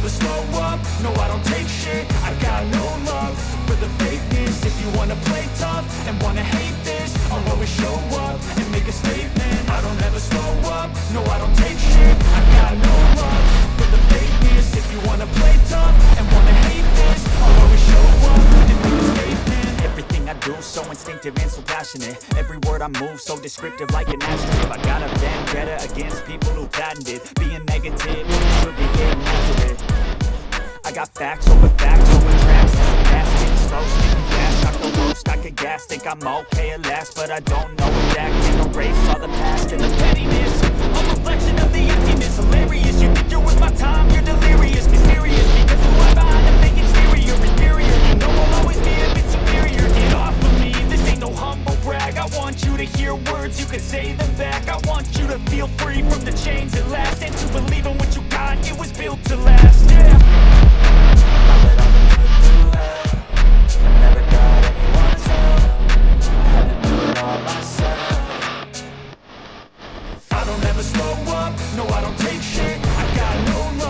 never slow up, no I don't take shit. I got no love for the fakeness. If you wanna play tough and wanna hate this, I'll always show up and make a statement. I don't ever slow up, no I don't take shit. I got no love for the fakeness. If you wanna play tough and wanna hate this, I'll always show up and make a statement. Everything I do so instinctive and so passionate. Every word I move so descriptive like an adjective. I got a vendetta against people who patented being negative. Should be getting after it. I got facts over tracks. This is fast, getting slow, speaking fast. Shock the roast, I could gas. Think I'm okay at last, but I don't know if that can erase all the past and the pettiness. A reflection of the emptiness, hilarious. You think you're worth my time, you're delirious, mysterious. Because who I'm behind a fake exterior, inferior. You know I'll always be a bit superior. Get off of me, this ain't no humble brag. I want you to hear words, you can say them back. I want you to feel free from the chains at last, and to believe in what you got, it was built to last.